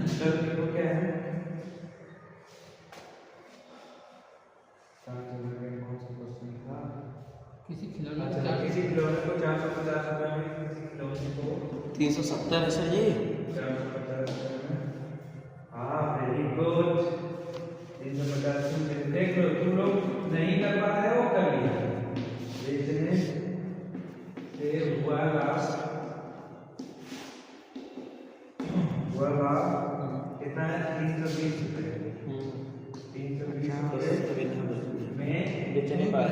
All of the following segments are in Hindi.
चलो देखो क्या है, कौन सा क्वेश्चन था, किसी खिलौने किसी खिलौने को 450 रुपये में, किसी खिलौने को 370 है सर जी। 450 रुपये में। हाँ वेरी गुड, 350 में देख लो, तुम लोग नहीं कर पाते हो कर लिया। बेचने से हुआ लाभ कितना है, 320 रुपये। 320 रुपये में बेचने पर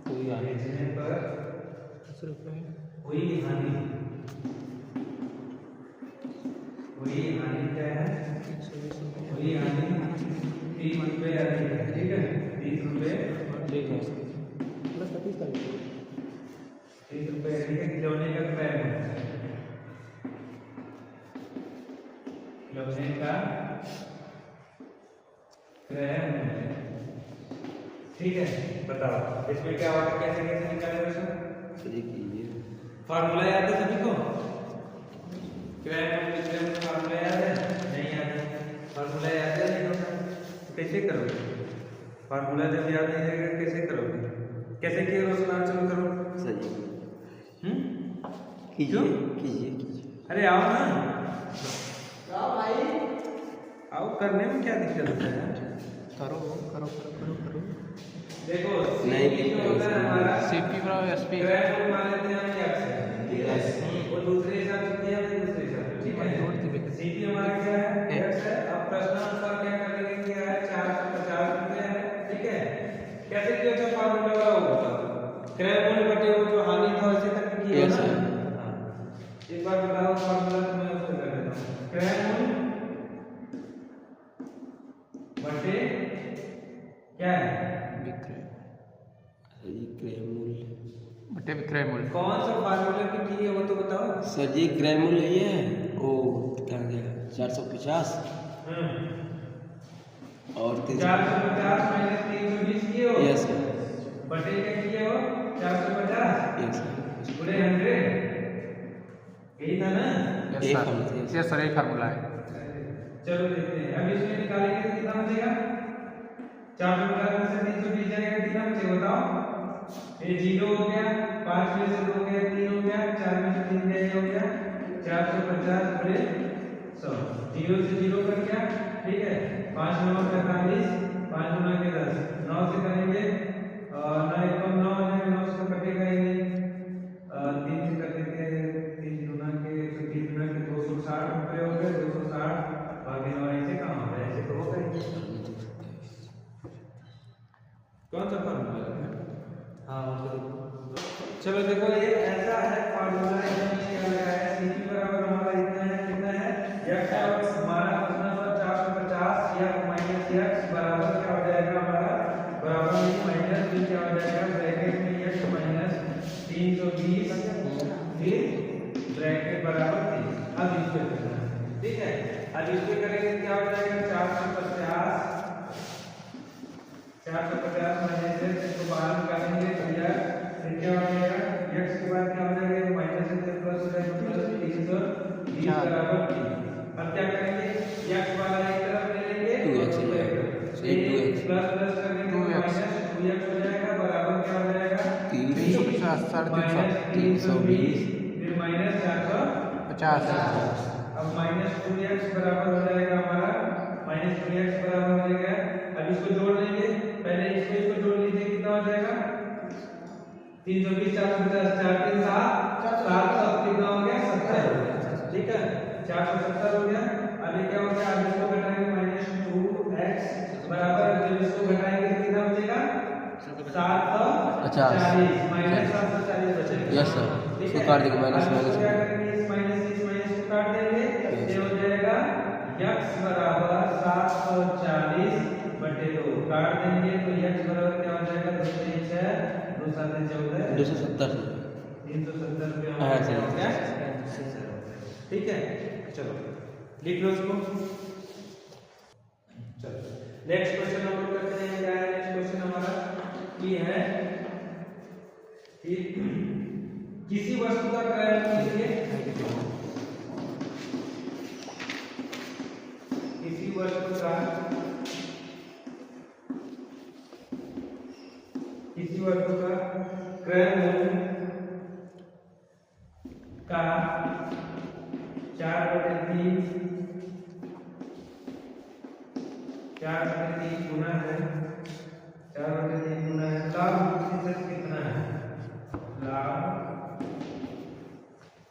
कोई आने बेचने पर 10 रुपये हुई हानि क्या है, 120 रुपये हुई हानि 30 रुपये आती है, ठीक है, 30 रुपये, ठीक है। प्लस 30 का 30 रुपये ठीक है। खिलौने का क्रय मूल्य, खिलौने का क्रय मूल्य, ठीक है। बताओ इसमें क्या होगा, कैसे कैसे निकालेंगे सर? सही कीजिए। फार्मूला याद है सभी को? क्रय मूल्य फार्मूला याद है? नहीं याद है? फार्मूला याद है नहीं होगा तो कैसे करोगे? फार्मूला जब याद नहीं रहेगा कैसे करोगे? कैसे किए रोशन, चलो करो। सही कीजिए कीजिए कीजिए। अरे आओ ना, आओ भाई, आओ, करने में क्या दिक्कत है? करो करो करो करो करो। देखो नहीं, CP जो होता है हमारा CP बराबर SP क्रय मूल्य मान लेते हैं हम क्या से, ठीक है, वो दूसरे हिसाब से किया हमने, दूसरे हिसाब से, ठीक है। CP हमारा क्या है, x है। अब प्रश्नानुसार क्या करेंगे, क्या है, 450 रुपये है, ठीक है। कैसे किया था फार्मूला वाला, वो क्रय मूल्य बटे वो जो हानि था वैसे करके किया Yes, ना। sir। हाँ। एक बार बताओ फार्मूला, तो मैं उसको कर देता हूँ। क्रय मूल्य बटे क्या है, विक्रय सर जी क्रय मूल्य। बटे विक्रय मूल्य। कौन सा फार्मूला की की है वो तो बताओ। सर जी क्रय मूल्य ये है, ओ क्या गया 450 और 450 माइनस 320 किए हो, यस सर। बटे क्या किए हो, 450 यस सर। पूरे 100, यही था ना। एक फार्मूला था। यस सर, एक फार्मूला है। चलो देखते हैं, अब इसमें निकालेंगे तो कितना बचेगा, 450 में से 320 जाएगा, कितना बचेगा बताओ। ये 0 हो गया, 5 में से 2 गया, 3 हो गया, 4 में से 3 गया, ये हो गया 450 पूरे 100। 0 से 0 कर क्या, ठीक है, 5 9 45, 5 गुना के 10, 9 से करेंगे, 9 1 9 हो जाएगा, 9 से कटेगा ही नहीं, 3 से कर देंगे, 3 गुना के 130 गुना के 260 रुपये हो गए, 260 भागे 9, ऐसे कहाँ होगा, ऐसे तो होगा ही। कौन सा फार्मूला है? हाँ चलो देखो, ये ऐसा है फार्मूला, एकदम क्या लगा है, CP बराबर हमारा इतना है, कितना है, x हमारा अपना 450 या माइनस x बराबर क्या हो जाएगा हमारा, बराबर में माइनस भी क्या हो जाएगा, ब्रैकेट में x माइनस 320 फिर ब्रैकेट बराबर 3। अब इस पे करना है, ठीक है। अब इस पे करेंगे क्या हो जाएगा, 450 माइनस x को बाहर निकालेंगे भैया, फिर क्या हो जाएगा, x के बाद क्या हो जाएगा, माइनस से प्लस हो जाएगा, प्लस 320 बराबर 3। अब क्या करेंगे, x वाला एक तरफ ले लेंगे, 2x प्लस प्लस करने के माइनस 2x हो जाएगा, बराबर क्या हो जाएगा, 350 माइनस 320 फिर माइनस 450। 50। अब माइनस 2x बराबर हो जाएगा हमारा, माइनस 2x बराबर हो जाएगा। अब इसको जोड़ लेंगे, पहले इसको जोड़ लीजिए, कितना हो जाएगा, 320 450 4 3 7 7 कितना हो गया, 70 हो गया, ठीक है, 470 हो गया। अब ये क्या हो गया, अब इसको घटाएंगे, माइनस 2x बराबर, जब इसको घटाएंगे तो कितना बचेगा, 740 माइनस 740 बचेगा। यस सर, ठीक इसको है, काट देंगे माइनस अब इसको माइनस क्या करेंगे, इस माइनस को काट देंगे, ये हो जाएगा x बराबर 740 बटे 2, काट देंगे तो x बराबर क्या हो जाएगा, 2 से 6 2 7 14 270 370 रुपये हाँ, हो सही। गया, ठीक है। चलो लिख लो इसको, चलो नेक्स्ट क्वेश्चन हम लोग करते हैं, क्या है नेक्स्ट क्वेश्चन हमारा, ये है कि किसी वस्तु का क्रय मूल्य लिखिए, किसी वस्तु का क्रय मूल्य का 4/3 गुना है, 4/3 गुना है। लाभ प्रतिशत कितना है? लाभ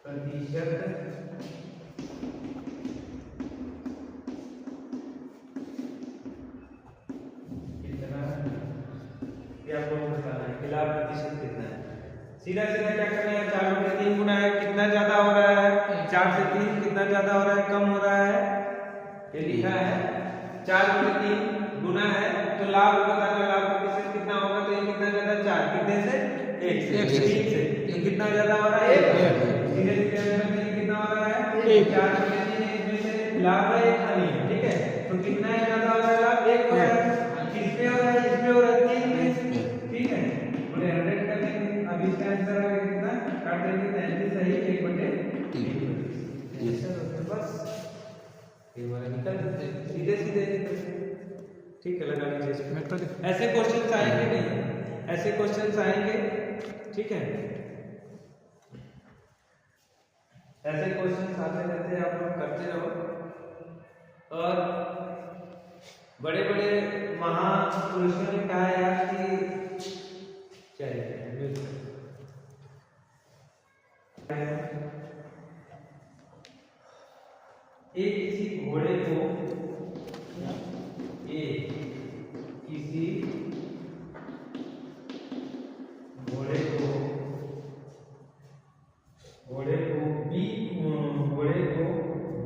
प्रतिशत कितना है ये आपको बताना है कि लाभ प्रतिशत कितना है। सीधा सीधा क्या करना है, 4/3 गुना है, कितना ज्यादा हो रहा है? 4 से 3 कितना ज्यादा हो रहा है, कम हो रहा है? ये लिखा है 4/3 गुना है, तो लाभ बताना, लाभ प्रतिशत कितना होगा? तो ये कितना ज्यादा, 4 कितने से? 1 से, 3 से, तो कितना ज्यादा हो रहा है? 1। सीधे सीधे में कितना हो रहा है? 1। 4/3 इसमें से लाभ है, 1 हानि है, ठीक है? तो कितना है ज्यादा हो रहा है? लाभ 1 हो रहा है। किसमें हो रहा है? इसमें हो रहा है, 3 में, ठीक है? बोले 100 कर देंगे। अब इसका आंसर आ गया कितना? काट देंगे, 33 सही, 1/3 बस ये वाला निकल सीधे सीधे ठीक है, लगा लीजिए इसमें। ऐसे क्वेश्चंस आएंगे नहीं, ऐसे क्वेश्चंस आएंगे, ठीक है? ऐसे क्वेश्चंस आते रहते हैं, आप लोग करते रहो। और बड़े बड़े महापुरुषों ने कहा यार कि क्या किसी घोड़े को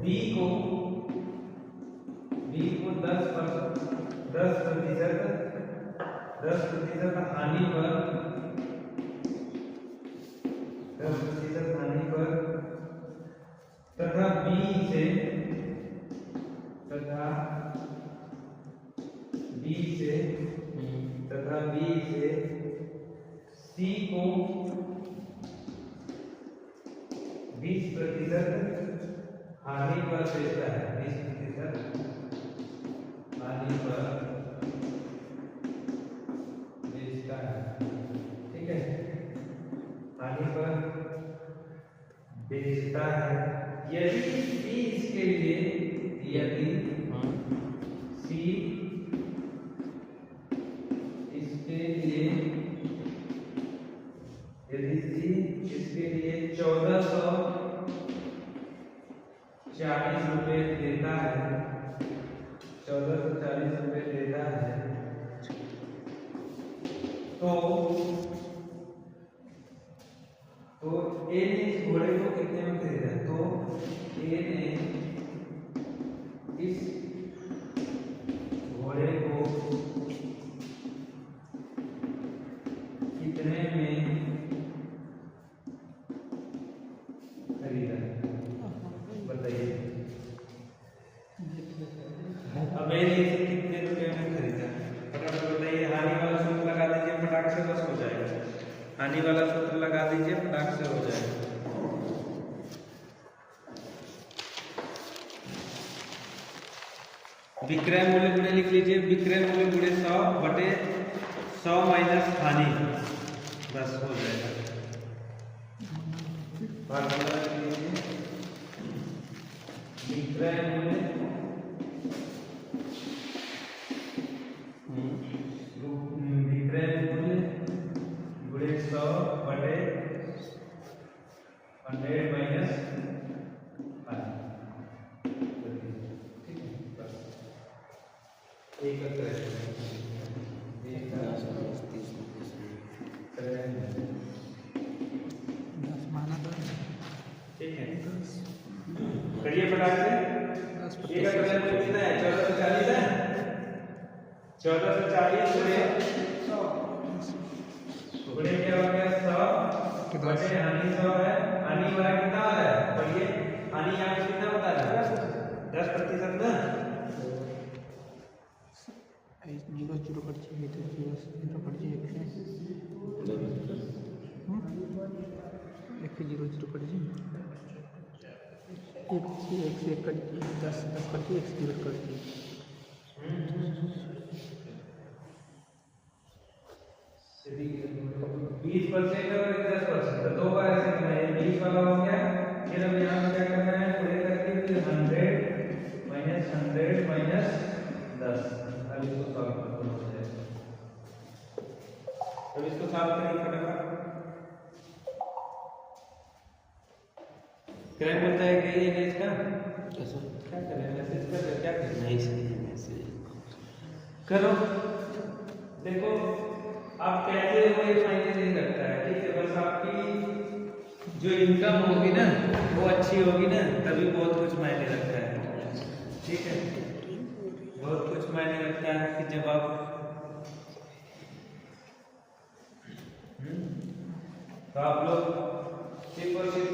बी को 10% हानि पर 10% हानि पर तथा बी से सी को 20% हानि पर देता है, 20% हानि पर बेचता है, ठीक है? हानि पर बेचता है यदि सी इसके लिए, यदि सी इसके लिए, यदि सी इसके लिए 1440 रुपए देता है, 1440 रुपए देता है, तो ए ने इस घोड़े को कितने में खरीदा? तो ए ने इस घोड़े को कितने में खरीदा? बताइए। अब ए ने इसे कितने रुपए में खरीदा? फटाफट बताइए। हानि वाला सूत्र लगा दीजिए, फटाक से बस हो जाएगा। हानि वाला सूत्र लगा दीजिए, फटाक से हो जाएगा। विक्रय मूल्य गुणे लिख लीजिए, विक्रय मूल्य गुणे 100/100 माइनस हानि, बस हो जाएगा। फार्मूला लिख लीजिए, विक्रय मूल्य गुणे 100/100 माइनस हानि, ठीक है? बस एक ठीक है, करिए फटाक से। एक कितना है? 1440 है। 1440 गुणे क्या हो गया? 100 बटे हानि 100 है। हानि वाला कितना हो रहा है? पढ़िए, हानि यहाँ पे कितना बता रहा है? 10% ना। 0 कट जाएगी तो 0 कट जाएगी। एक से 0 0 कट जी, एक से 1 कट जी, 10 10 कट जी, 1 से 0 कट जी। 20% और 10%, तो दो बार ऐसे करना है। 20 वाला हो गया, फिर अब यहाँ पे क्या करना है, पूरे करके फिर 100 माइनस 100 माइनस 10। अब इसको सॉल्व करते हैं। अब इसको सॉल्व करेंगे फटाफट। क्या बोलता है कि ये इसका कैसा क्या करें, मैसेज कर क्या करें, नहीं सही मैसेज करो। देखो आप कैसे हो ये मायने नहीं रखता है, ठीक है। बस आपकी जो इनकम होगी ना वो अच्छी होगी ना, तभी बहुत कुछ मायने रखता है, ठीक है। बहुत कुछ मायने रखता है कि जब आप तो आप लोग सिर्फ और सिर्फ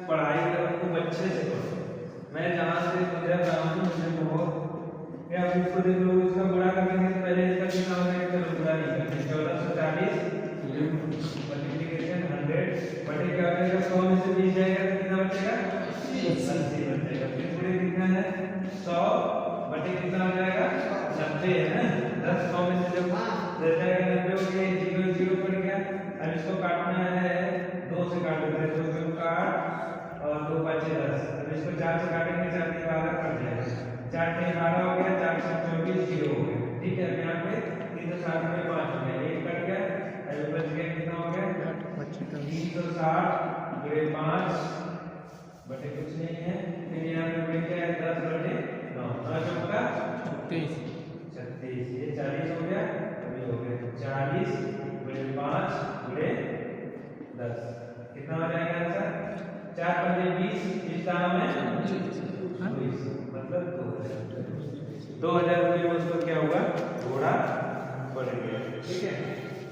पढ़ाई करो, खूब अच्छे से पढ़ो। मैं जहाँ से गुजर रहा हूँ मुझे बहुत या इसको देख लो, इसका गुणा करेंगे तो पहले इसका कितना होगा, इसका गुणा नहीं करते। 1440 मल्टीप्लिकेशन 100 बटे क्या करेगा, 100 में से 20 जाएगा तो कितना बचेगा, 80 बचेगा। फिर पूरे कितना है, 100 बटे कितना हो जाएगा, 90 है ना। 10 100 में से जब जाएगा 90 हो गया, 0 0 पड़ गया। अब इसको काटना है, 2 से काट देते हैं, 2 काट और 2 बचे 10। अब इसको 4 से काटेंगे, 4 के 12 कट जाएगा, 4 के 12 हो गया, 4 से 24 0 हो गया, ठीक है। अब यहाँ पे 360 में 5 हो गया, 1 कट गया। अब बच गया कितना हो गया, 360 गुणे 5 बटे कुछ नहीं है। फिर यहाँ पे बच गया 10 बटे 9, 5 होगा 36, ये 40 हो गया। अभी हो गया 40 गुणे 5 गुणे 10, कितना हो जाएगा आंसर, 4 पंजे 20, 20 दाम है 20, मतलब 2000 रुपये में उसको क्या होगा, घोड़ा बढ़ गया, ठीक है।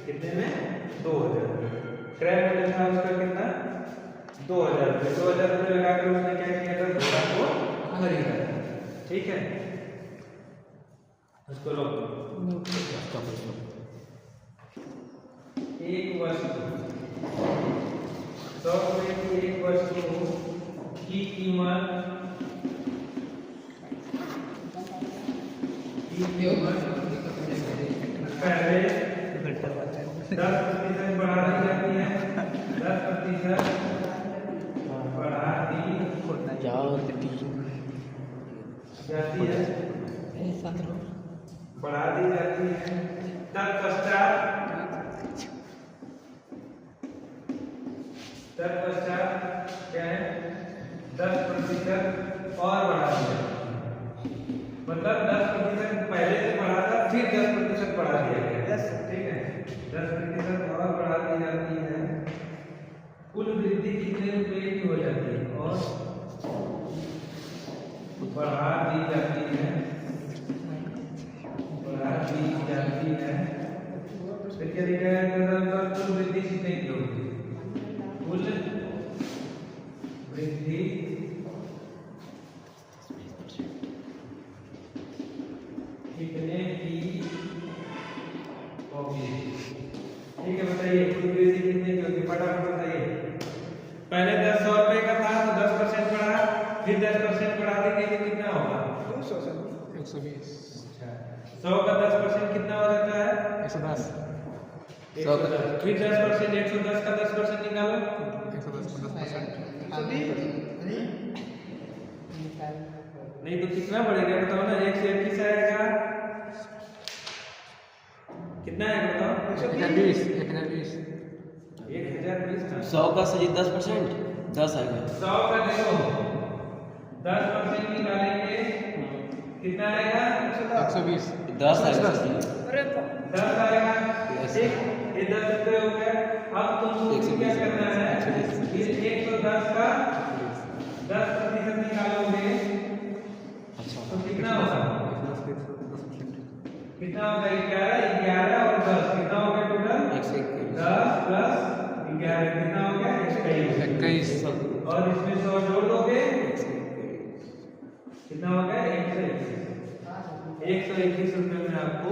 कितने में, 2000। क्रय मूल्य था उसका कितना, 2000 रुपये। 2000 रुपये लगाकर उसने क्या किया था, घोड़ा को खरीदा, ठीक है। उसको रोक एक वस्तु 100 रुपये की एक वस्तु की कीमत पहले 10% बढ़ा दी जाती है, 10% बढ़ा दी जाती है, बढ़ा दी जाती है। तत्पश्चात क्या है, 10% और बढ़ा दिया, मतलब 10% पहले से बढ़ा था, फिर 10% बढ़ा दिया गया, ठीक है। 10% और बढ़ा दी जाती है। कुल वृद्धि कितने रुपए की हो जाती है, और बढ़ा दी जाती है, बढ़ा दी जाती है। तो क्या लिखा है, कुल वृद्धि कितने की होगी, कुल वृद्धि कितने की होगी, ठीक है। बताइए कुल वृद्धि कितने की होगी, फटाफट बताइए। पहले 100 रुपए का था तो 10% बढ़ा, फिर 10% बढ़ा देंगे तो कितना होगा, 120। 100 का 10% कितना हो जाता है, 110। 110, फिर 10%, 110 का 10% निकालो, 110 का 10%। नहीं तो कितना बढ़ेगा बताओ ना, 121 आएगा, कितना है बताओ, 1020। 1020 था। 100 का सही 10%, 10 आएगा। 100 का देखो 10% निकालेंगे कितना आएगा, 120। 10 आएगा। 10 आएगा, ठीक। ये 10 रुपये हो गए। अब तुमको क्या करना है, ये 110 का 10% निकालोगे तो कितना होगा, कितना होगा, 11 और 10 कितना हो गया टोटल, 10 प्लस 11 कितना हो गया, 21। और इसमें 100 जोड़ दोगे कितना हो गया, 121 रुपये में आपको।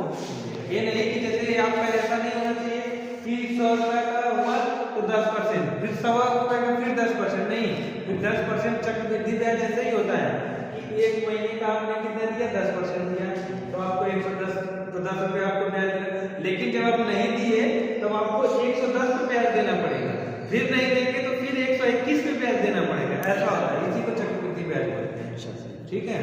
ये नहीं कि जैसे आपका ऐसा नहीं होना चाहिए कि 100 रुपये का हुआ तो 10%, फिर 1.25 रुपए का फिर 10%, नहीं, फिर 10% चक्रवृद्धि ब्याज ऐसे ही होता है कि एक महीने का आपने कितना दिया, 10% दिया, तो आपको 110, तो 10 रुपये आपको ब्याज देना। लेकिन जब आप नहीं दिए तब आपको 110 पे ब्याज देना पड़ेगा, फिर नहीं देंगे तो फिर 121 पे ब्याज देना पड़ेगा, ऐसा होता है, इसी को चक्रवृद्धि ब्याज बोलते हैं। ठीक है,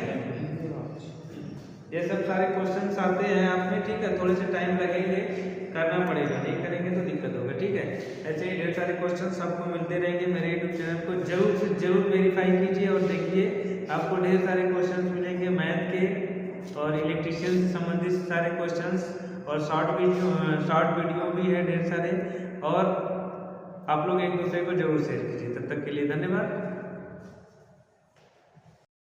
ये सब सारे क्वेश्चंस आते हैं आप में, ठीक है, थोड़े से टाइम लगेंगे, करना पड़ेगा, नहीं करेंगे तो दिक्कत होगा, ठीक है। ऐसे ही ढेर सारे क्वेश्चंस आपको मिलते रहेंगे, मेरे यूट्यूब चैनल को जरूर से जरूर वेरीफाई कीजिए और देखिए, आपको ढेर सारे क्वेश्चंस मिलेंगे मैथ के और इलेक्ट्रिशियन से संबंधित सारे क्वेश्चंस, और शॉर्ट वीडियो भी है ढेर सारे, और आप लोग एक दूसरे को जरूर शेयर कीजिए। तब तक के लिए धन्यवाद।